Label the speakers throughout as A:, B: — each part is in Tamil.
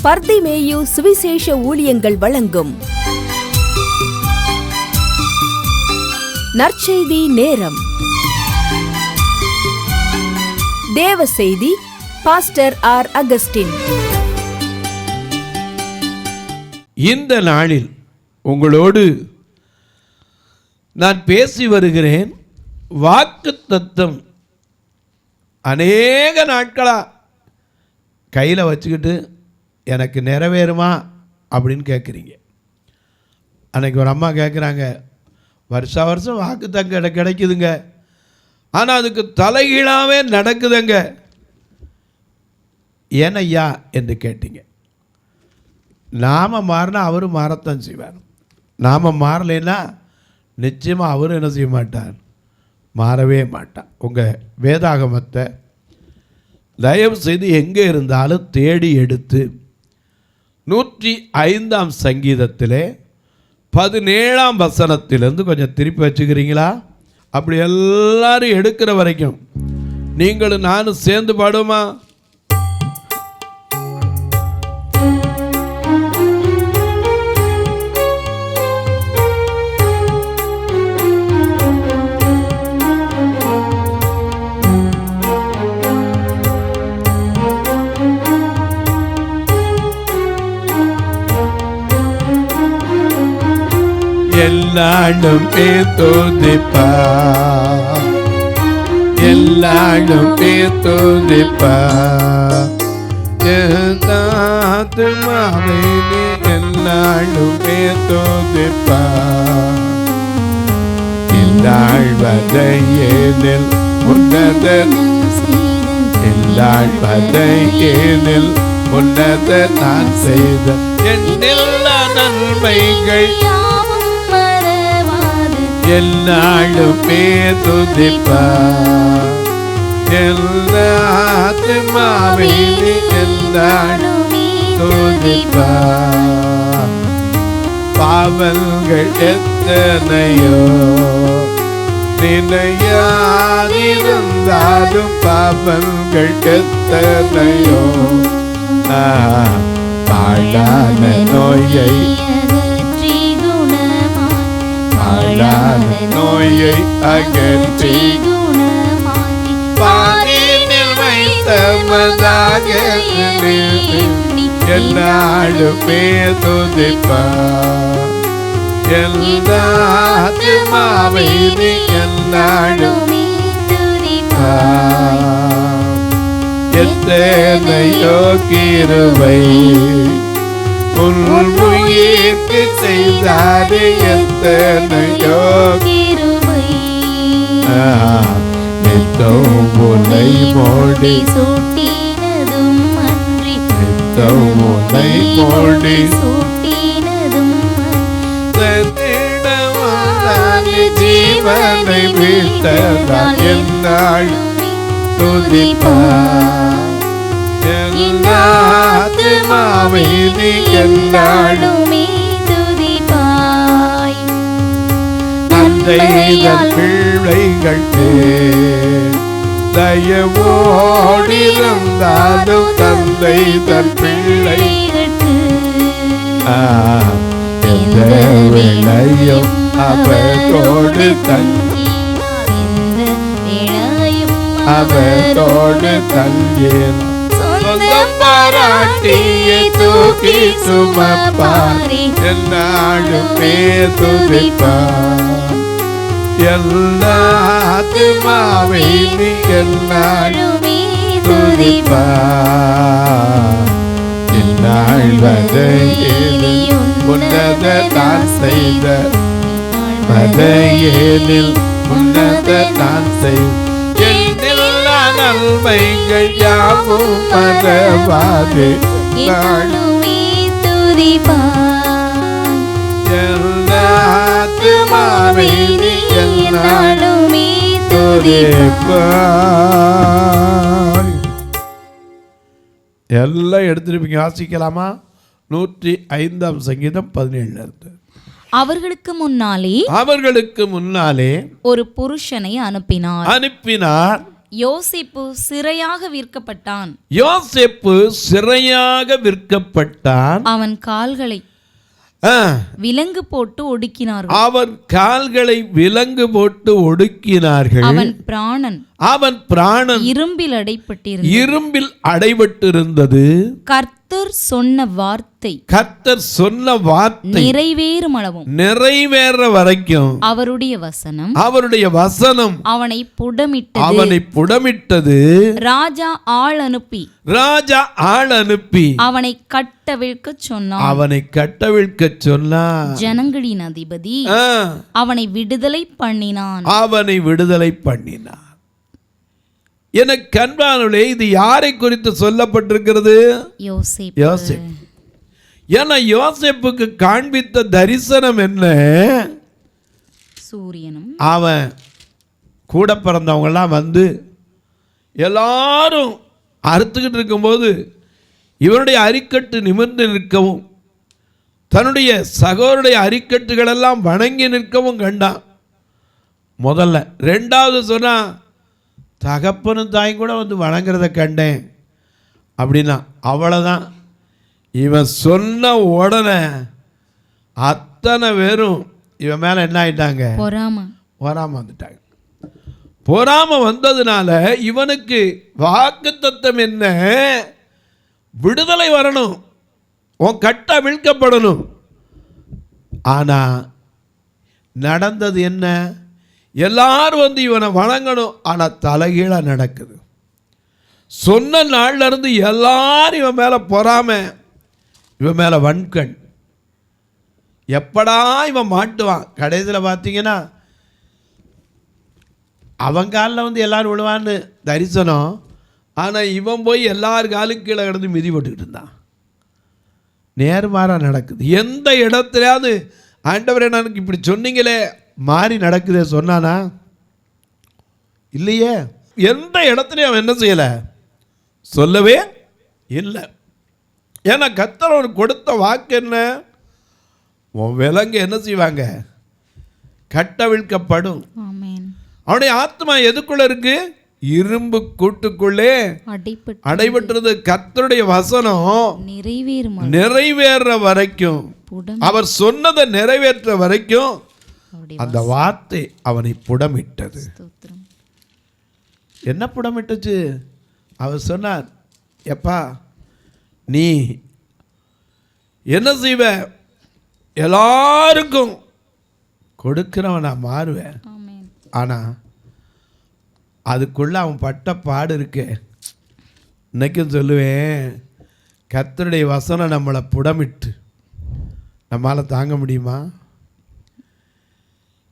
A: பர்திமேயு சுவிசேஷ ஊழியங்கள் வழங்கும் நற்செய்தி நேரம். தேவ செய்தி பாஸ்டர் ஆர். அகஸ்டின்.
B: இந்த நாளில் உங்களோடு நான் பேசி வருகிறேன். வாக்குத்தத்தம் அநேக நாட்களாக கையில் வச்சுக்கிட்டு எனக்கு நிறைவேறுமா அப்படின்னு கேட்குறீங்க. அன்றைக்கி ஒரு அம்மா கேட்குறாங்க, வருஷம் வாக்குத்தத்தம் கிடைக்குதுங்க, ஆனால் அதுக்கு தலைகீழாகவே நடக்குதுங்க, ஏனையா என்று கேட்டீங்க. நாம் மாறினா அவரும் மாறத்தான் செய்வார். நாம் மாறலைன்னா நிச்சயமாக அவரும் என்ன செய்ய மாட்டார், மாறவே மாட்டார். உங்கள் வேதாகமத்தை தயவு செய்து எங்கே இருந்தாலும் தேடி எடுத்து 105ஆம் சங்கீதத்திலே 17ஆம் வசனத்திலிருந்து கொஞ்சம் திருப்பி வச்சுக்கிறீங்களா? அப்படி எல்லாரும் எடுக்கிற வரைக்கும் நீங்களும் நானும் சேர்ந்து பாடுமா? எல்லாரும் துதிப்பா, எல்லாரும் துதிப்பா, ஆத்துமாவே எல்லாரும் துதிப்பா. எல்லாழ்வதையேனில் உன்னதன், எல்லாழ்வதையேனில் உன்னத நான் செய்த எல்லா நன்மைகள் எல்லாரும் துதிப்பா. எல்லா ஆத்துமாவே எல்லாரும் துதிப்பா. பாவங்கள் எத்தனையோ நினையாதிருந்தாலும் பாவங்கள் எத்தனையோ பாழான நோயை நோயை அகற்றி பாரினில் வைத்தமதாக எல்லாருமே துதிப்பா. எல்லா ஆத்துமாவே எல்லாரும் துதிப்பா. எத்தனையோ கிருபை உயிர்க்கு செய்தாரு, எத்தனையோ கிருபை உன்னை மோடி சூட்டினதும் அன்றி, உன்னை மோடி சூட்டினதும் ஜீவனை வீழ்த்ததால் என்னாள் துதிப்பா. ஆத்துமாவே நீ எல்லாருமே துதிப்பாய். தந்தை தன் பிள்ளைகள் தயவோடிருந்தாலும் தந்தை தன் பிள்ளைகளுக்கு எந்த வேளையும் அவரோடு அவரோடு தங்கினார். பாராட்டியை தூக்கி சுமப்பாரி எல்லாருமே துதிப்பா. எல்லா ஆத்துமாவே நீ எல்லாருமே துதிப்பா. இந்நாள்வதையேனில் உன்னத நான் செய்த வதையேனில் உன்னத நான் செய்த நன்மைகள் யாவும் மறவாது நாளுமே துதிப்பா. எல்லா ஆத்துமாவே எல்லாருமே துதிப்பா. எல்லாம் எடுத்துருப்பீங்க, வாசிக்கலாமா? 105ஆம் சங்கீதம் 17 இருந்து.
C: அவர்களுக்கு முன்னாலே
B: ஒரு புருஷனை அனுப்பினார்.
C: யோசேப்பு சிறையாக விற்கப்பட்டான்.
B: யோசேப்பு சிறையாக விற்கப்பட்டான்.
C: அவன் கால்களை விலங்கு போட்டு ஒடுக்கினார்கள்.
B: அவன் கால்களை விலங்கு போட்டு ஒடுக்கினார்கள். அவன் பிராணன்
C: இரும்பில் அடைபட்டிருந்தது.
B: இரும்பில் அடைபட்டிருந்தது.
C: கர்த்தர் சொன்ன வார்த்தை நிறைவேறும் அளவும்
B: நிறைவேற வரைக்கும் அவருடைய வசனம் அவனை புடமிட்டது.
C: ராஜா ஆள் அனுப்பி அவனை கட்டவிழ்க்கச் சொன்னான். ஜனங்களின் அதிபதி அவனை விடுதலை பண்ணினான்.
B: எனக்கு அன்பானவர்களே, இது யாரை குறித்து சொல்லப்பட்டிருக்கிறது? யோசேப்பு. ஏன்னா யோசேப்புக்கு காண்பித்த தரிசனம் என்ன?
C: சூரியனும்
B: அவன் கூட பிறந்தவங்கெல்லாம் வந்து எல்லாரும் அறுத்துக்கிட்டு இருக்கும்போது இவனுடைய அரிக்கட்டு நிமிர்ந்து நிற்கவும், தன்னுடைய சகோதரனுடைய அரிக்கட்டுகளெல்லாம் வணங்கி நிற்கவும் கண்டான் முதல்ல. ரெண்டாவது சொன்னான், தகப்பனும் தாயும் கூட வந்து வணங்குறத கண்டேன் அப்படின்னா. அவ்வளோதான். இவன் சொன்ன உடனே அத்தனை பேரும் இவன் மேலே என்ன ஆயிட்டாங்க? பொறாம வந்துட்டாங்க. பொறாம வந்ததுனால இவனுக்கு வாக்குத்தத்தம் என்ன? விடுதலை வரணும், உன் கட்ட விழ்க்கப்படணும். ஆனால் நடந்தது என்ன? எல்லாரும் வந்து இவனை வணங்கணும், ஆனால் தலைகீழாக நடக்குது. சொன்ன நாள்ல இருந்து எல்லாரும் இவன் மேலே பொறாம, இவன் மேலே வன்கண். எப்படா இவன் மாட்டுவான்? கடைசியில் பார்த்தீங்கன்னா அவன் காலில் வந்து எல்லாரும் விழுவான்னு தரிசனம். ஆனால் இவன் போய் எல்லார் காலுக்கு கீழே கிடந்து மிதி போட்டுக்கிட்டு இருந்தான். நேர்மாறாக நடக்குது. எந்த இடத்துலையாவது ஆண்டவரே எனக்கு இப்படி சொன்னீங்களே மாறி நடக்குதே சொன்னானா? இல்லையே. எந்த இடத்துலையும் அவன் என்ன செய்யலை, சொல்லவே இல்லை. ஏன்னா கர்த்தர் அவனுக்கு கொடுத்த வாக்கு என்ன? உன் விலங்கு என்ன செய்வாங்க? கட்டவிழ்க்கப்படும். அவனுடைய ஆத்மா எதுக்குள்ள இருக்கு? இரும்பு கூட்டுக்குள்ளே அடைபட்டுறது. கர்த்தருடைய வசனம் நிறைவேற வரைக்கும், அவர் சொன்னதை நிறைவேற்ற வரைக்கும் அந்த வார்த்தை அவனை புடமிட்டது. என்ன புடமிட்டுச்சு? அவர் சொன்னார், எப்பா நீ என்ன செய்வ? எல்லாருக்கும் கொடுக்கிறவன் நான் மாறுவேன். ஆனால் அதுக்குள்ள அவன் பட்ட பாடு இருக்கு. இன்னைக்கும் சொல்லுவேன், கர்த்தருடைய வசனம் நம்மளை புடமிட்டு நம்மளால் தாங்க முடியுமா?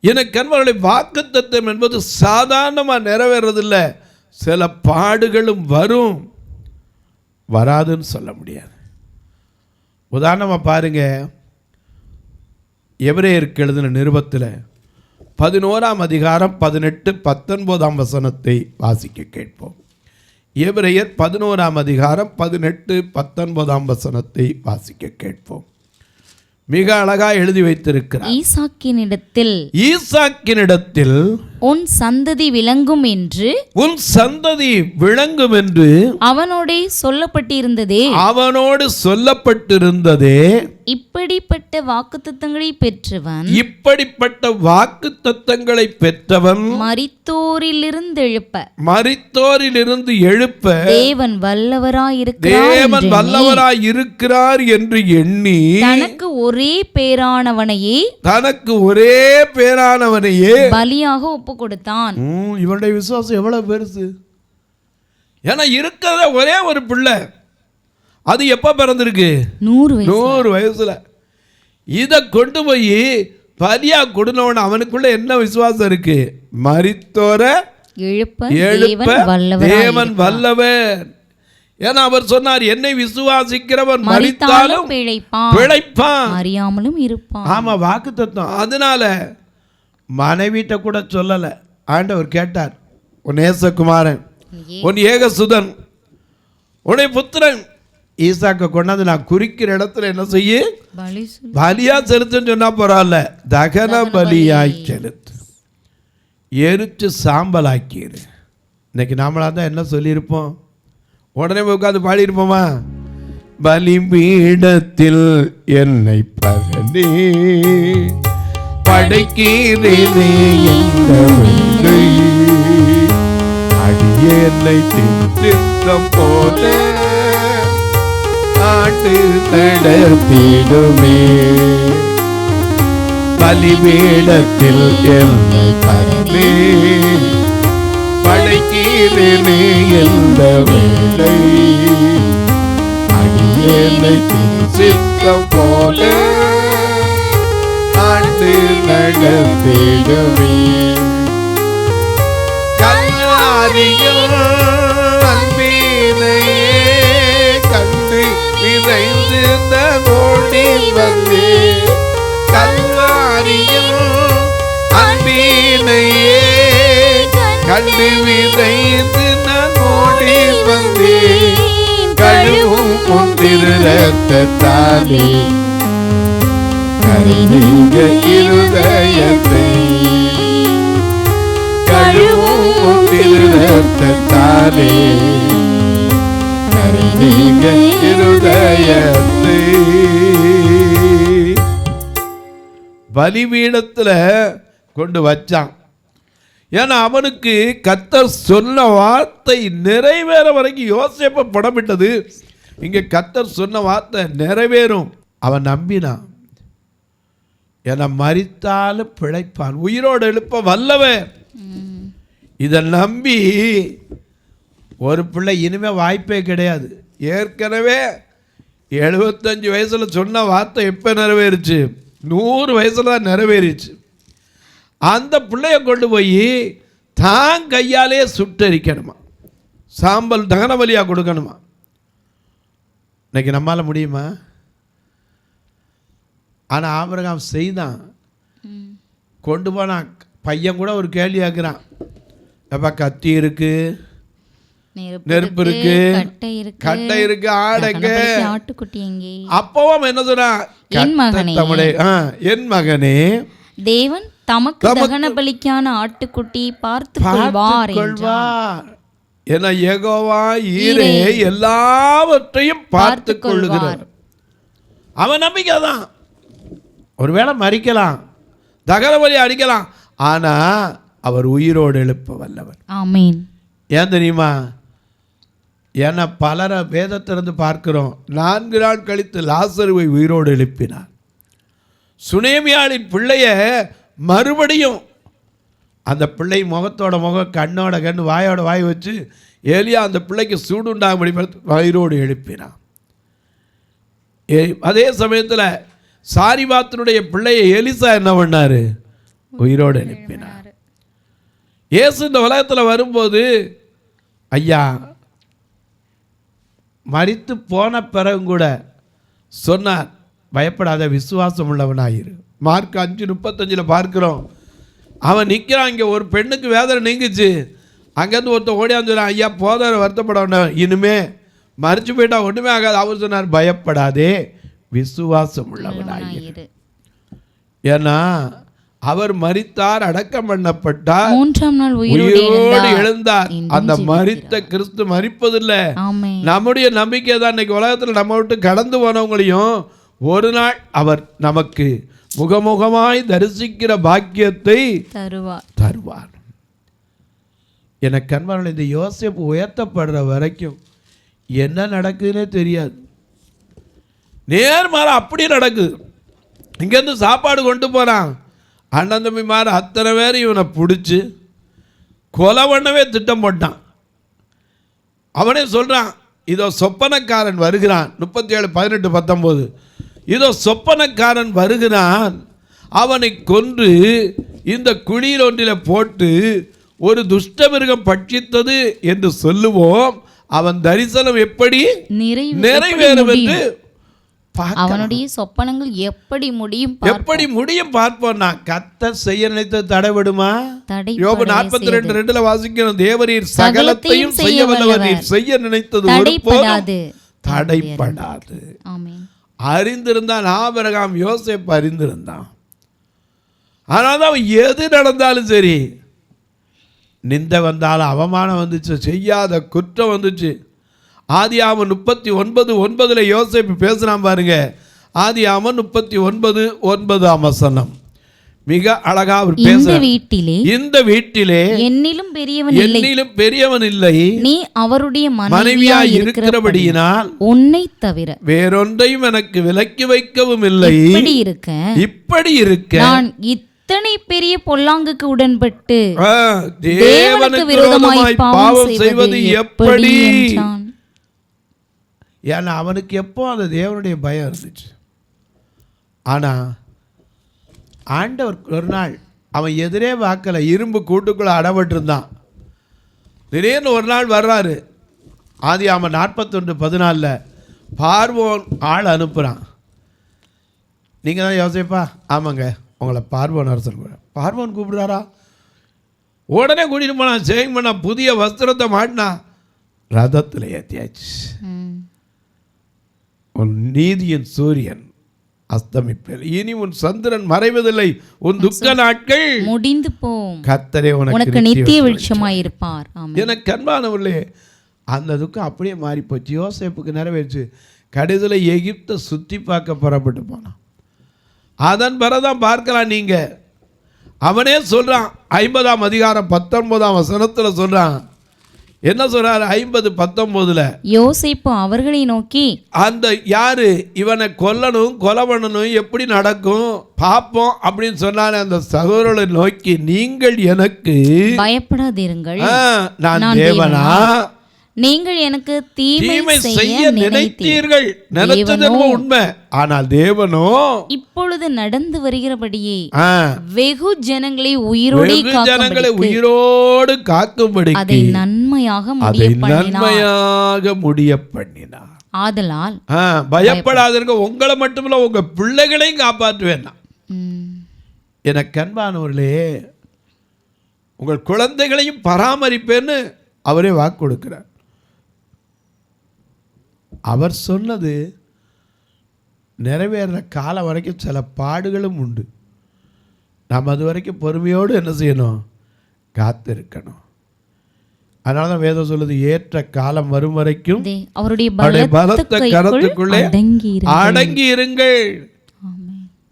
B: எனக்கு அன்பர்களே, வாக்குத்தத்தம் என்பது சாதாரணமாக நிறைவேறதில்லை. சில பாடுகளும் வரும், வராதுன்னு சொல்ல முடியாது. உதாரணமாக பாருங்க, எபிரேயருக்கு எழுதின நிருபத்தில் 11ஆம் அதிகாரம் 18-19 வசனத்தை வாசிக்க கேட்போம். எபிரேயர் 11ஆம் அதிகாரம் 18-19 வசனத்தை வாசிக்க கேட்போம். மிக அழகா எழுதி வைத்திருக்கிறார். ஈசாக்கினிடத்தில்
C: உன் சந்ததி விளங்கும் என்று அவனோடு சொல்லப்பட்டிருந்ததே. இப்படிப்பட்ட வாக்குத்தத்தங்களை பெற்றவன் மரித்தோரிலிருந்து எழுப்ப தேவன் வல்லவராயிருக்கிறார் என்று எண்ணி தனக்கு ஒரே பேரானவனையே பலியாக ஒப்பு கொடுத்தான்.
B: இவனுடைய விசுவாசம் எவ்வளவு பெருசு! ஏன்னா இருக்கிறத ஒரே ஒரு பிள்ளை, அது எப்ப பிறந்திருக்கு? 100 வயசுல. இதை கொண்டு போய் பலியா கொடுனவன் அவனுக்குள்ள என்ன விசுவாசம் இருக்கு? மரித்தோர எழுப்ப தேவன் வல்லவர். ஏன்னா அவர் சொன்னார், என்னை விசுவாசிக்கிறவன் மரித்தாலும் பிழைப்பான்,
C: அறியாமலும் இருப்பான்.
B: ஆமா, வாக்குத்தத்தம். அதனால மனைவிட்ட கூட சொல்லல. ஆண்டவர் கேட்டார், உன் நேசகுமாரன், உன் ஏகசுதன், உன்னை புத்திரன் ஈசாக்க கொண்டாந்து நான் குறிக்கிற இடத்துல என்ன செய்ய? பலியா செலுத்துன்னு சொன்னா பரவாயில்ல, தகன பலியாய் செலுத்து, எரிச்சு சாம்பலாக்கிரு. இன்னைக்கு நாமளாக தான் என்ன சொல்லியிருப்போம்? உடனே போய் உட்காந்து பாடியிருப்போமா? பலிபீடத்தில் என்னை பரணி படைக்கிறேனே என்ற வேளை அடியேனை திட்டம் போல ஆண்டு நடத்திடுமே. பலிபீடத்தில் என்னை பரணி படைக்கிறேனே என்ற வேளை அடியேனை சித்தம் போல ஆண்டு நடத்திடுமே. கல்வாரியில் அன்பினையே கண்டு விரைந்து ஓடி வந்தே. கல்வாரியில் அன்பினையே கண்டு விரைந்து நான் ஓடி வந்தேன். கழுவும் பொன்திரு ரத்தத்தாலே கரைநீங்க இருதயத்தை. கழுவும் பொன்திரு ரத்தத்தாலே கரைநீங்க இருதயத்தை. பலிபீடத்துல கொண்டு வச்சான். ஏன்னா அவனுக்கு கர்த்தர் சொன்ன வார்த்தை நிறைவேற வரைக்கும் யோசேப்பை படமிட்டது. இங்கே கர்த்தர் சொன்ன வார்த்தை நிறைவேறும். அவன் நம்பினான். ஏன்னா மரித்தாலும் பிழைப்பான், உயிரோடு எழுப்ப வல்லவன். இதை நம்பி ஒரு பிள்ளை இனிமே வாய்ப்பே கிடையாது. ஏற்கனவே 75 வயசில் சொன்ன வார்த்தை எப்போ நிறைவேறிச்சு? 100 வயசில் தான் நிறைவேறிச்சு. அந்த பிள்ளைய கொண்டு போய் தான் கையாலே சுட்டரிக்கணுமா, சாம்பல் தகன பலியாக கொடுக்கணுமா? இன்னைக்கு நம்மளால் முடியுமா? ஆனால் ஆபிரகாம் செய்தான். கொண்டு போனான். பையன் கூட ஒரு கேள்வி ஆக்குறான். எப்போ கத்தி இருக்கு, நெருப்பு இருக்கு, கட்டை இருக்கு, ஆடைக்கு
C: ஆட்டுக்குட்டி எங்கே?
B: அப்பவும் என்ன சொன்னா? என் மகனே
C: தேவன் தமக்கு தகன பலிக்கான ஆட்டுக்குட்டி பார்த்து கொள்வார்.
B: என யெகோவா ஈரே எல்லாவற்றையும் பார்த்து கொள்ளுகிறார். அவன் நம்பிக்கை தான். ஒருவேளை மறிக்கலாம், தகன பலி அடிக்கலாம், ஆனா அவர் உயிரோடு எழுப்ப வல்லவர்.
C: ஆமென்.
B: ஏன் தெரியுமா? ஏன்னா பலரை வேதத்திலிருந்து பார்க்கிறோம். 4 நாள் கழித்து லாசருவை உயிரோடு எழுப்பினார். சுனேமியாளின் பிள்ளைய மறுபடியும் அந்த பிள்ளை முகத்தோட முகம், கண்ணோட கண், வாயோட வாய் வச்சு ஏலியா அந்த பிள்ளைக்கு சூடு உண்டாகும்படி வயிறோடு எழுப்பினான். அதே சமயத்தில் சாரிபாத்தினுடைய பிள்ளையை எலிசா என்ன பண்ணார்? உயிரோடு எழுப்பினார். இயேசு இந்த உலகத்தில் வரும்போது ஐயா மரித்து போன பிறகு கூட சொன்னார், பயப்படாத, விசுவாசம் உள்ளவனாயிரு. மார்க் 5:35 பார்க்கிறோம். அவன் நிற்கிறான். இங்கே ஒரு பெண்ணுக்கு வேதனை நீங்கிச்சு. அங்கேருந்து ஒருத்தர் ஓடியாந்து சொன்னான், ஐயா போதர வருத்தப்பட வேண்டாம், இனிமே மறிச்சு போயிட்டா ஒன்றுமே ஆகாது. அவர் சொன்னார், பயப்படாதே, விசுவாசம் உள்ளவனாயிரு. ஏன்னா அவர் மரித்தார், அடக்கம் பண்ணப்பட்டார்,
C: 3ஆம் நாள்
B: உயிரோடு எழுந்தார். அந்த மரித்த கிறிஸ்து மரிப்பதில்லை. நம்முடைய நம்பிக்கை தான். இன்னைக்கு உலகத்தில் நம்ம விட்டு கடந்து போனவங்களையும் ஒரு நாள் அவர் நமக்கு முகமுகமாய் தரிசிக்கிற பாக்கியத்தை தருவார். எனக்கு அன்பான இந்த யோசேப்பு உயர்த்தப்படுற வரைக்கும் என்ன நடக்குதுன்னே தெரியாது. நேர்மாற அப்படி நடக்குது. இங்கேருந்து சாப்பாடு கொண்டு போகிறான். அண்ணன் தம்பி மாற அத்தனை பேர் இவனை பிடிச்சி கொலை பண்ணவே திட்டம் போட்டான். அவனே சொல்கிறான், இதோ சொப்பனக்காரன் வருகிறான். 37:18-19 இதோ சொப்பனக்காரன் வருகிறான், அவனை கொன்று இந்த குழியில் ஒன்றில் போட்டு ஒரு துஷ்டமிருகம் பட்சித்தது என்று சொல்லுவோம். அவன் தரிசனம் எப்படி நிறைவேறும் என்று
C: அவனுடைய சொப்பனங்கள் எப்படி முடியும்
B: பார்ப்போம்னா, கர்த்தர் செய்ய நினைத்தது தடைபடுமா? யோபு 42:2 வாசிக்கிறோம், தேவரீர் சகலத்தையும் செய்ய வல்லவர், நீர் செய்ய நினைத்தது ஒருபோதும் தடைப்படாது. அறிந்திருந்தான் ஆபிரகாம், யோசேப்பு அறிந்திருந்தான். ஆனால் அவன் எது நடந்தாலும் சரி, நிந்தை வந்தாலும் அவமானம் வந்துச்சு, செய்யாத குற்றம் வந்துச்சு. ஆதியாகமம் 39:9 யோசேப்பு பேசுகிறான் பாருங்க. ஆதியாகமம் 39:9 மிக அழகா அவர் பேசுறார். இந்த வீட்டிலே என்னிலும் பெரியவன் இல்லை, நீ அவருடைய மனைவியாய் இருக்கிறபடியினால் உன்னை தவிர வேறொன்றையும் எனக்கு விலக்கி வைக்கவும் இல்லை. இப்படி இருக்க நான் இத்தனை பெரிய பொல்லாங்குக்கு உடன்பட்டு தேவனுக்கு விரோதமாய் பாவம் செய்வது எப்படி? ஏன்னா அவனுக்கு எப்போ அந்த தேவனுடைய பயம் இருந்துச்சு. ஆனா ஆண்டவர் ஒரு நாள் அவன் எதிரே வாக்கல, இரும்பு கூட்டுக்குள்ள அடப்பட்டு இருந்தான். திடீர்னு ஒரு நாள் வர்றாரு. ஆதியாகமம் 41:14 பார்வோன் ஆள் அனுப்புகிறான். நீங்கள் தான் யோசிப்பா? ஆமாங்க, உங்களை பார்வோன் அரசர் பார்வோன் கூப்பிடுறாரா? உடனே கூட்டிட்டு போனான். சேவிங் பண்ணா, புதிய வஸ்திரத்தை மாட்டினா, ரதத்தில் ஏற்றியாச்சு. உன் நீதியின் சூரியன் அஸ்தமிப்பேன், இனி உன் சந்திரன் மறைவதில்லை, உன் துக்க நாட்கள் முடிந்து போம், கர்த்தரே உனக்கு நித்திய வெளிச்சமாயிருப்பார். எனக்கு அன்பானவர்களே, அந்த துக்கம் அப்படியே மாறி போச்சு. யோசேப்புக்கு நிறைவேற்று. கடைசியில் எகிப்தை சுற்றி பார்க்க புறப்பட்டு போனான். அதன் பிறகுதான் பார்க்கலாம். நீங்க அவனே சொல்றான். 50ஆம் அதிகாரம் 19ஆம் வசனத்தில் சொல்றான். என்ன சொல்றாரு? 50:19 யோசேப்பு அவர்களை நோக்கி, அந்த யாரு இவனை கொல்லணும், கொலை பண்ணணும், எப்படி நடக்கும் பாப்போம் அப்படின்னு சொன்னானே அந்த சகோதரர்களை நோக்கி, நீங்கள் எனக்கு பயப்படாதீர்கள், நான் தேவனா? நீங்கள் எனக்கு தீமை செய்ய நினைத்தீர்கள். நினைத்தது உண்மை, ஆனால் தேவனோ இப்பொழுது நடந்து வருகிறபடியே வெகு ஜனங்களை உயிரோடு காக்கும்படி அதை நன்மையாக முடிய பண்ணினார். ஆதலால் பயப்படாதீர்கள், உங்களை மட்டுமில்ல உங்க பிள்ளைகளையும் காப்பாற்றுவேன். எனக்கு அன்பானவர்களே, உங்கள் குழந்தைகளையும் பராமரிப்பேன்னு அவரே வாக்கு கொடுக்கிறார். அவர் சொன்னது நிறைவேற காலம் வரைக்கும் சில பாடுகளும் உண்டு. நாம் அது வரைக்கும் பொறுமையோடு என்ன செய்யணும்? காத்திருக்கணும். அதனால தான் வேதம் சொல்லுது, ஏற்ற காலம் வரும் வரைக்கும் அவருடைய பலத்த கரத்துக்குள்ளே அடங்கி இருங்கள்.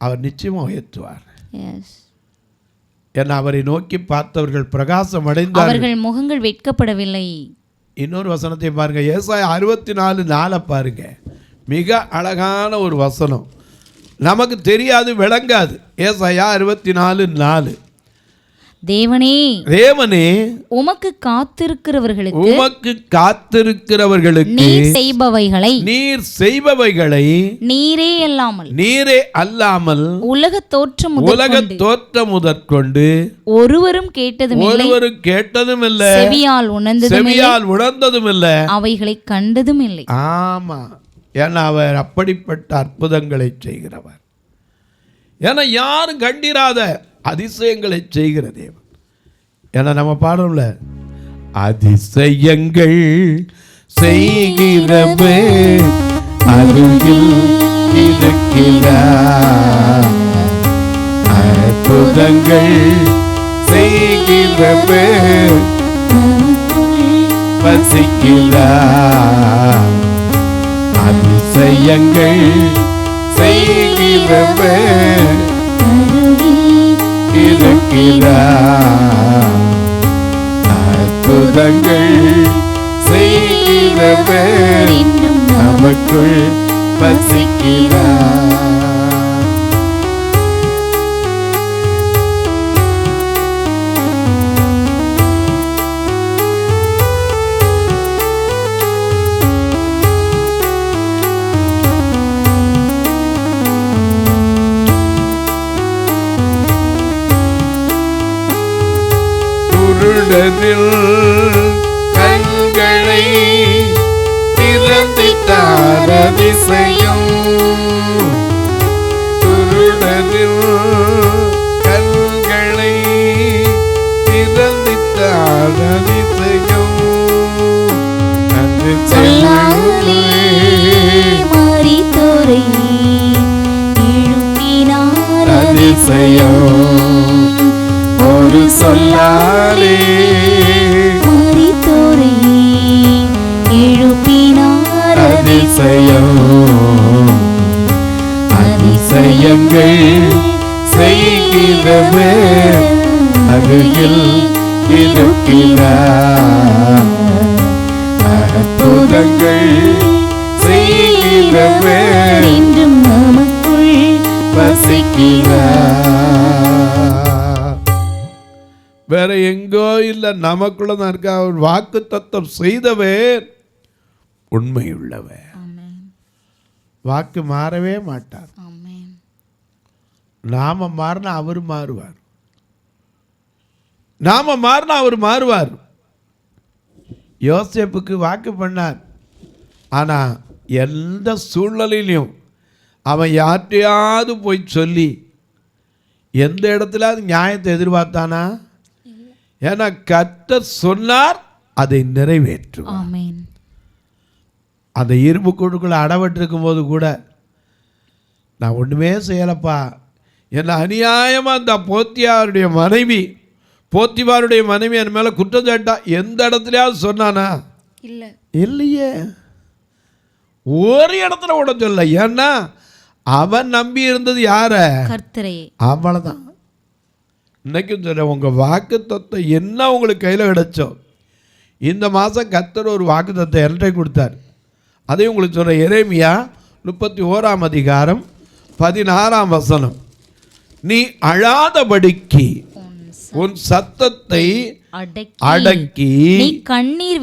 B: அவர் நிச்சயமா உயர்த்துவார். ஏன்னா அவரை நோக்கி பார்த்தவர்கள் பிரகாசம் அடைந்தார்கள், அவர்கள் முகங்கள் வெட்கப்படவில்லை. இன்னொரு வசனத்தை பாருங்க, ஏசாயா 64:4 பாருங்க. மிக அழகான ஒரு வசனம், நமக்கு தெரியாது, விளங்காது. ஏசாயா 64:4 தேவனே உமக்கு காத்திருக்கிறவர்களுக்கு நீர் செய்பவைகளை நீரே அல்லாமல் உலக தோற்றம் முதற்கொண்டு ஒருவரும் கேட்டதும் இல்லை, செவியால் உணர்ந்ததும் இல்லை, அவைகளை கண்டதும் இல்லை. ஆமா, ஏன்னா அவர் அப்படிப்பட்ட அற்புதங்களை செய்கிறவர். ஏன்னா யாரும் கண்டிராத அதிசயங்களை செய்கிற தேவன். ஏன்னா நம்ம பாடுறோம்ல, அதிசயங்கள் செய்கிறவே அருகில் இருக்கிறார், அற்புதங்கள் செய்கிறவே வசிக்கிறார், அதிசயங்கள் செய்கிறவே இருக்கிறார், அற்புதங்கள் செய்கிறவர் நமக்குள் வசிக்கிறார். கண்களை திறந்திட்டார் அதிசயம், குருடனில் கண்களை திறந்திட்டார் அதிசயம், மரித்தோரை எழுப்பினார் அதிசயம், ஒரு சொல்லாலே அதிசயம் அதிசயங்கள் செய்கிறவர் அருகில் இருக்கிறார். அற்புதங்கள் செய்கிறவர்
C: என்றும் நமக்குள்
B: வசிக்கிறார். வேற எங்கோ இல்லை, நமக்குள்ளதான் இருக்க. அவர் வாக்கு தத்தம் செய்தவர் உண்மையுள்ளவர்.
C: ஆமென்.
B: வாக்கு மாறவே மாட்டார்.
C: ஆமென்.
B: நாம மாறினா அவர் மாறுவார். நாம மாறினா அவர் மாறுவார். யோசேப்புக்கு வாக்கு பண்ணார். ஆனா எந்த சூழ்நிலையிலையும் அவன் யார்ட்டையாவது போய் சொல்லி எந்த இடத்துல நியாயத்தை எதிர்பார்த்தானா? ஏன்னா கர்த்தர் சொன்னார், அதை நிறைவேற்றுவார்.
C: ஆமென்.
B: அந்த இரும்பு கூட்டுக்குள்ள அடவட்டிருக்கும் போது கூட நான் ஒன்றுமே செய்யலப்பா, என்ன அநியாயமாக அந்த போத்திபாருடைய மனைவி என் மேலே குற்றச்சாட்டா எந்த இடத்துலையாவது சொன்னானா?
C: இல்லை.
B: இல்லையே, ஒரு இடத்துல கூட சொல்ல. ஏன்னா அவன் நம்பி இருந்தது யார?
C: கர்த்தரே.
B: அவ்வளோதான். இன்னைக்கும் சொல்ல, உங்கள் வாக்கு தத்துவம் என்ன உங்களுக்கு கையில் கிடைச்சோ, இந்த மாதம் கர்த்தர் ஒரு வாக்கு தத்துவம் என்கிட்ட கொடுத்தார். அதையும் உங்களுக்கு சொல்கிற. எரேமியா 31:16 நீ அழாதபடிக்கு உன் சத்தத்தை அடக்கி
C: நீ கண்ணீர்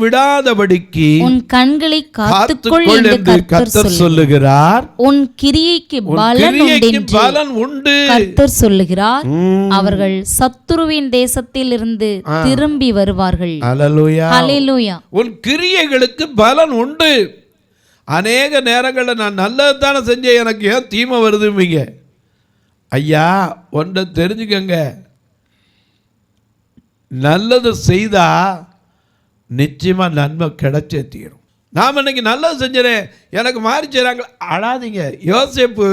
C: விடாதபடிக்கு உன் கண்களை காத்துக்கொள் என்று கர்த்தர்
B: சொல்லுகிறார்.
C: உன் கிரியைக்கு பலன் உண்டு கர்த்தர் சொல்லுகிறார். அவர்கள் சத்துருவின் தேசத்தில் இருந்து திரும்பி வருவார்கள். ஹல்லேலூயா.
B: உன் கிரியைகளுக்கு பலன் உண்டு. அநேக நேரங்களில் நான் நல்லதுதானே செஞ்சேன், எனக்கு ஏன் தீமை வருதுங்க? ஐயா, ஒன்றை தெரிஞ்சுக்கங்க, நல்லது செய்தா நிச்சயமா நன்மை கிடைச்சே தீரும். நாம் இன்னைக்கு நல்லது செஞ்சேன், எனக்கு மாறி செய்கிறாங்க, அழாதீங்க. யோசேப்பு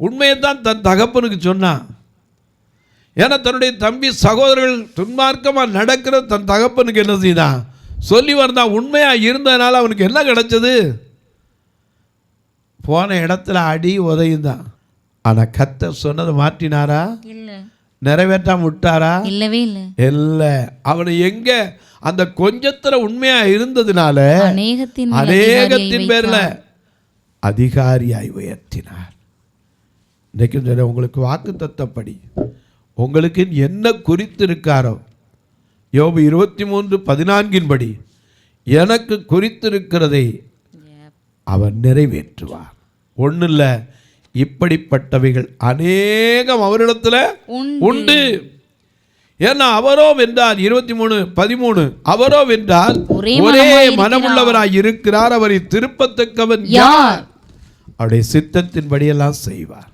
B: உண்மையை தான் தன் தகப்பனுக்கு சொன்னான். ஏன்னா தன்னுடைய தம்பி சகோதரர்கள் துன்மார்க்கமாக நடக்கிற தன் தகப்பனுக்கு என்ன செய்தான் சொல்லி வந்தான். உண்மையாக இருந்ததுனால அவனுக்கு என்ன கிடைச்சது? போன இடத்துல அடி உதையும் தான். ஆனால் கர்த்தர் சொன்னதை மாற்றினாரா?
C: இல்லை.
B: நிறைவேற்றாம விட்டாரா?
C: இல்லவே இல்லை.
B: இல்லை. அவனை எங்க அந்த கொஞ்சத்துல உண்மையா இருந்ததுனால அநேகத்தின் பேர்ல அதிகாரியாய் உயர்த்தினார். இன்றைக்கும் சொல்ல, உங்களுக்கு வாக்கு தத்தப்படி உங்களுக்கு என்ன குறித்து இருக்காரோ, யோபு 23:14 எனக்கு குறித்திருக்கிறதை அவர் நிறைவேற்றுவார். ஒன்றும் இல்லை, இப்படிப்பட்டவைகள் அநேகம் அவரிடத்துல உண்டு. ஏன்னா அவரோ வென்றால் 23:13 அவரோ வென்றால் ஒரே மனமுள்ளவராய் இருக்கிறார், அவரை திருப்பத்தக்கவன் யார்? அவருடைய சித்தத்தின்படியெல்லாம் செய்வார்.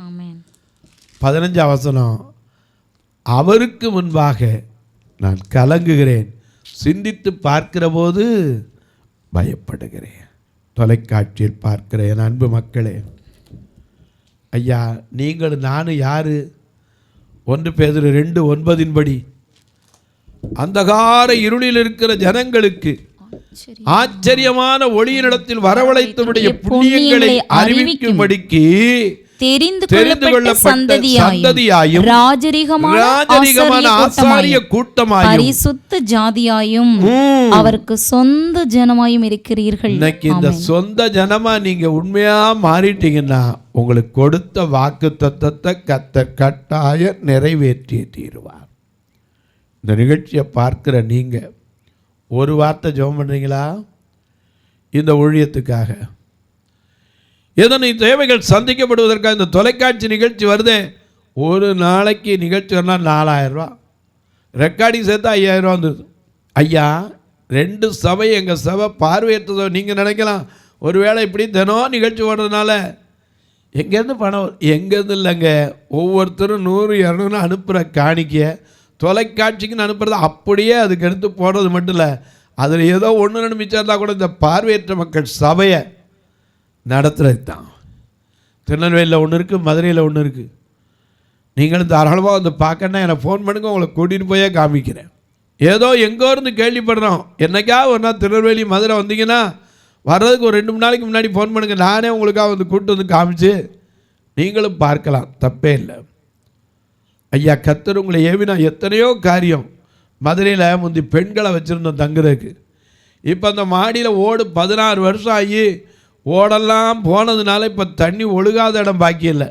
B: 15 அவருக்கு முன்பாக நான் கலங்குகிறேன், சிந்தித்து பார்க்கிற போது பயப்படுகிறேன். தொலைக்காட்சியில் பார்க்கிற என் அன்பு மக்களே, ஐயா, நீங்கள் நானும் யாரு? 1 பேதுரு 2:9 அந்தகார இருளில் இருக்கிற ஜனங்களுக்கு ஆச்சரியமான ஒளியினிடத்தில் வரவழைத்தவருடைய புண்ணியங்களை அறிவிக்கும்படிக்கு தெரிந்து கொள்ளப்பட்ட சந்ததியாயும் ராஜரிகமான ஆசாரிய கூட்டமாயும் பரிசுத்த ஜாதியாயும் அவருக்கு சொந்த ஜனமாயும் இருக்கிறீர்கள். இன்னைக்கு இந்த சொந்த ஜனமா நீங்க உண்மையா மாறிட்டீங்கன்னா உங்களுக்கு கொடுத்த வாக்கு தத்தத்தை கர்த்தர் கட்டாய நிறைவேற்றிய தீருவார். இந்த நிகழ்ச்சியை பார்க்கிற நீங்க ஒரு வார்த்தை ஜெபம் பண்றீங்களா? இந்த ஊழியத்துக்காக எதனை தேவைகள் சந்திக்கப்படுவதற்காக இந்த தொலைக்காட்சி நிகழ்ச்சி வருதே, ஒரு நாளைக்கு நிகழ்ச்சி வரலாம் 4000 ரூபா, ரெக்கார்டிங் சேர்த்தா 5000 ரூபா வந்துடுது. ஐயா, 2 சபை எங்கள் சபை பார்வையற்றதோ நீங்கள் நினைக்கலாம். ஒருவேளை இப்படி தினம் நிகழ்ச்சி ஓடுறதுனால எங்கேருந்து பணம்? எங்கேருந்து இல்லைங்க, ஒவ்வொருத்தரும் 100-200 அனுப்புகிற காணிக்க தொலைக்காட்சிக்குன்னு அனுப்புறது அப்படியே அதுக்கு எடுத்து போடுறது மட்டும் இல்லை, அதில் ஏதோ 1-2 மிச்சம் இருந்தால் கூட இந்த பார்வையற்ற மக்கள் சபையை நடத்துறது தான். திருநெல்வேலியில் 1 இருக்குது, மதுரையில் 1 இருக்குது. நீங்களும் தாராளமாக வந்து பார்க்கணுன்னா என்னை ஃபோன் பண்ணுங்க, உங்களை கூட்டிகிட்டு போயே காமிக்கிறேன். ஏதோ எங்கோ இருந்து கேள்விப்படுறோம், என்னைக்கா ஒரு நாள் திருநெல்வேலி மதுரை வந்தீங்கன்னா வர்றதுக்கு ஒரு 2 3 நாளைக்கு முன்னாடி ஃபோன் பண்ணுங்கள், நானே உங்களுக்காக வந்து கூப்பிட்டு வந்து காமிச்சு நீங்களும் பார்க்கலாம், தப்பே இல்லை. ஐயா கர்த்தர் உங்களை ஏவினா எத்தனையோ காரியம். மதுரையில் முந்தி பெண்களை வச்சுருந்தோம் தங்குறதுக்கு. இப்போ அந்த மாடியில் ஓடு 16 வருஷம் ஆகி ஓடெல்லாம் போனதுனால இப்போ தண்ணி ஒழுகாத இடம் பாக்கி இல்லை.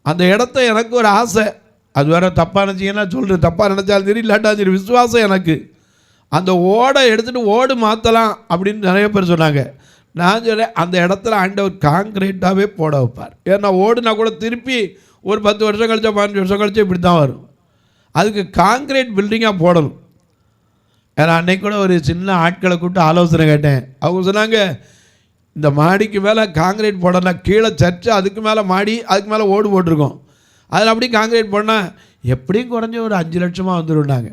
B: அந்த இடத்த எனக்கு ஒரு ஆசை, அது வேறு தப்பாக நினச்சிங்கன்னா சொல்கிறேன், தப்பாக நினச்சாலும் சரி இல்லாட்டா சரி, விசுவாசம் எனக்கு. அந்த ஓடை எடுத்துகிட்டு ஓடு மாற்றலாம் அப்படின்னு நிறைய பேர் சொன்னாங்க. நான் சொல்கிறேன், அந்த இடத்துல ஆண்டவர் காங்கிரீட்டாகவே போட வைப்பார். ஏன்னா ஓடுனா கூட திருப்பி ஒரு 10 வருஷம் கழிச்சா 15 வருஷம் கழிச்சா இப்படி தான் வரும். அதுக்கு காங்கிரீட் பில்டிங்காக போடணும். ஏன்னா அன்னைக்கு கூட ஒரு சின்ன ஆட்களை கூப்பிட்டு ஆலோசனை கேட்டேன். அவங்க சொன்னாங்க, இந்த மாடிக்கு மேலே காங்கிரீட் போடலாம், கீழே சர்ச்சு, அதுக்கு மேலே மாடி, அதுக்கு மேலே ஓடு போட்டிருக்கோம், அதில் அப்படி காங்கிரீட் போடனால் எப்படியும் குறைஞ்ச ஒரு 5 லட்சமாக வந்துடும்னாங்க.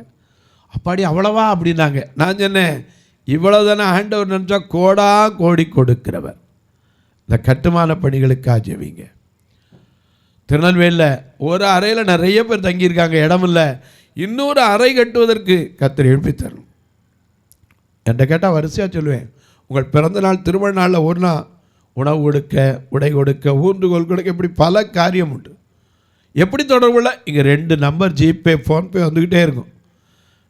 B: அப்பாடி அவ்வளவா அப்படின்னாங்க. நான் சொன்னேன், இவ்வளோ தானே ஆண்டவர் நினச்சா கோடா கோடி கொடுக்கிறவர். இந்த கட்டுமான பணிகளுக்காக ஜெபிங்க. திருநெல்வேலியில் ஒரு அறையில் நிறைய பேர் தங்கியிருக்காங்க, இடம் இல்லை, இன்னொரு அறை கட்டுவதற்கு கர்த்தர் எழுப்பி தரணும். என்கிட்ட கேட்டால் வரிசையாக சொல்லுவேன். உங்கள் பிறந்த நாள் திருமண நாளில் ஒரு நாள் உணவு கொடுக்க, உடை கொடுக்க, ஊன்றுகோல் கொடுக்க, இப்படி பல காரியம் உண்டு. எப்படி தொடர்புள்ள இங்கே 2 நம்பர் ஜிபே ஃபோன்பே வந்துக்கிட்டே இருக்கும்.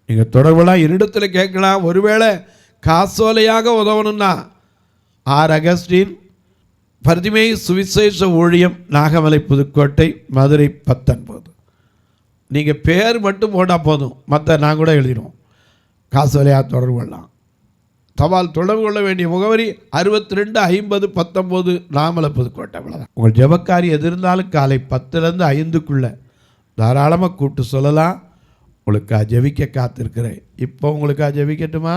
B: நீங்கள் தொடர்புலாம் என்னிடத்தில் கேட்கலாம். ஒருவேளை காசோலையாக உதவணும்னா ஆர். அகஸ்டின், பர்திமை சுவிசேஷ ஊழியம், நாகமலை, புதுக்கோட்டை, மதுரை 19. நீங்கள் பேர் மட்டும் போட்டால் போதும், மற்ற நான் கூட எழுதிடுவோம். காசோலையாக தொடர்பு கொள்ளலாம். தபால் தொடர்பு கொள்ள வேண்டிய முகவரி 62 50 19 நாமலை, புதுக்கோட்டை. அவ்வளோதான். உங்கள் ஜெபக்காரி எது இருந்தாலும் காலை 10லேருந்து 5க்குள்ளே தாராளமாக கூப்பிட்டு சொல்லலாம். உங்களுக்காக ஜெபிக்க காத்திருக்கிறேன். இப்போ உங்களுக்காக ஜெபிக்கட்டுமா?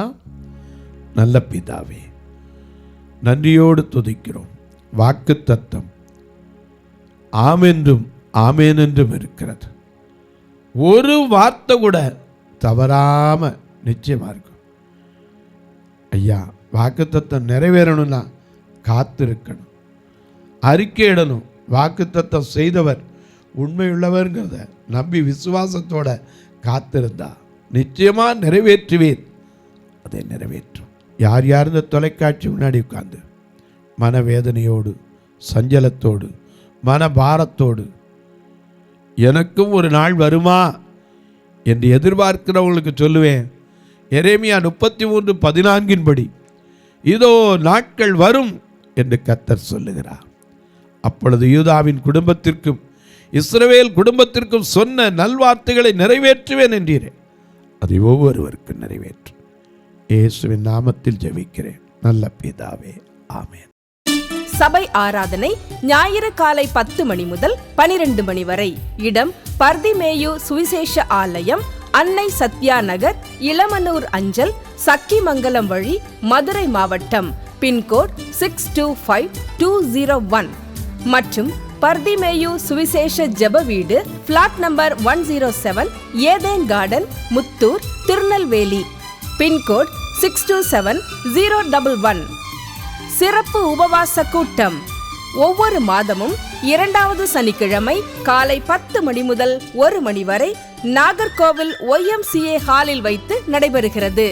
B: நல்ல பிதாவே, நன்றியோடு துதிக்கிறோம். வாக்கு தத்தம் ஆமென்றும் ஆமேன் என்றும் இருக்கிறது. ஒரு வார்த்தை கூட தவறாமல் நிச்சயமாக இருக்கும். ஐயா, வாக்கு தத்தம் நிறைவேறணும்னா காத்திருக்கணும், அறிக்கையிடணும். வாக்கு தத்தம் செய்தவர் உண்மையுள்ளவர்ங்கிறத நம்பி விசுவாசத்தோட காத்திருந்தா நிச்சயமாக நிறைவேற்றுவேன். அதை நிறைவேற்றும். யார் யார் இந்த தொலைக்காட்சி முன்னாடி உட்கார்ந்து மனவேதனையோடு, சஞ்சலத்தோடு, மனபாரத்தோடு எனக்கும் ஒரு நாள் வருமா என்று எதிர்பார்க்கிறவங்களுக்கு சொல்லுவேன், எரேமியா 33:14 படி இதோ நாட்கள் வரும் என்று கர்த்தர் சொல்லுகிறார். அப்பொழுது யூதாவின் குடும்பத்திற்கும் இஸ்ரவேல் குடும்பத்திற்கும் சொன்ன நல்வார்த்தைகளை நிறைவேற்றுவேன் என்றீரே, அதை ஒவ்வொருவருக்கும் நிறைவேற்றும். இயேசுவின் நாமத்தில் ஜெபிக்கிறேன் நல்ல பிதாவே, ஆமென்.
A: சபை ஆராதனை ஞாயிறு காலை 10 மணி முதல் 12 மணி வரை. இடம் பர்திமேயு சுவிசேஷ ஆலயம், அன்னை சத்யா நகர், இளமனூர் அஞ்சல், சக்கிமங்கலம் வழி, மதுரை மாவட்டம். பின்கோட் 625201 மற்றும் பர்திமேயு சுவிசேஷ ஜெப வீடு, plot number 107, Eden garden, Muthur, Tirunelveli. Pin code 627011. சிறப்பு உபவாச கூட்டம் ஒவ்வொரு மாதமும் 2வது சனிக்கிழமை காலை 10 மணி முதல் 1 மணி வரை நாகர்கோவில் YMCA ஹாலில் வைத்து நடைபெறுகிறது.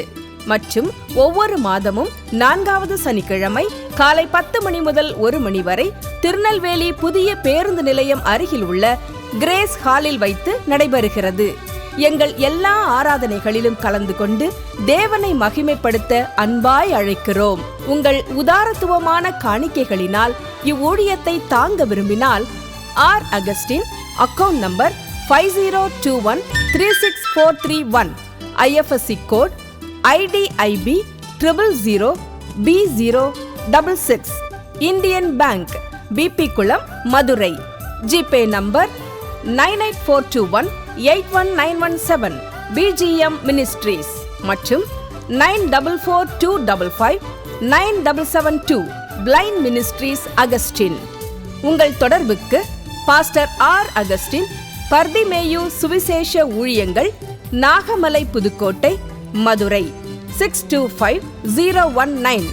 A: மற்றும் ஒவ்வொரு மாதமும் 4வது சனிக்கிழமை காலை 10 மணி முதல் 1 மணி வரை திருநெல்வேலி புதிய பேருந்து நிலையம் அருகில் உள்ள கிரேஸ் ஹாலில் வைத்து நடைபெறுகிறது. எங்கள் எல்லா ஆராதனைகளிலும் கலந்து கொண்டு தேவனை மகிமைப்படுத்த அன்பாய் அழைக்கிறோம். உங்கள் உதாரத்துவமான காணிக்கைகளினால் இவ்வூழியத்தை தாங்க விரும்பினால் R. Augustin, account number 5021364331, IFSC code IDIB 000B066, Indian bank, BP Kulam, Madurai. GPay நம்பர் 9842181917, BGM மினிஸ்ட்ரீஸ் மற்றும் 9442559772, பிளைண்ட் மினிஸ்ட்ரீஸ், அகஸ்டின். உங்கள் தொடர்புக்கு பாஸ்டர் ஆர். அகஸ்டின், பர்திமேயு சுவிசேஷ ஊழியங்கள், நாகமலை, புதுக்கோட்டை, மதுரை 625019.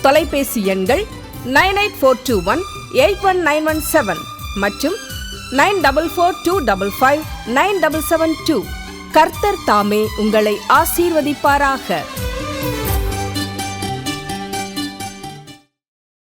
A: தொலைபேசி எண்கள் 9842181917 மற்றும் 9442559772. கர்த்தர் தாமே உங்களை ஆசீர்வதிப்பாராக.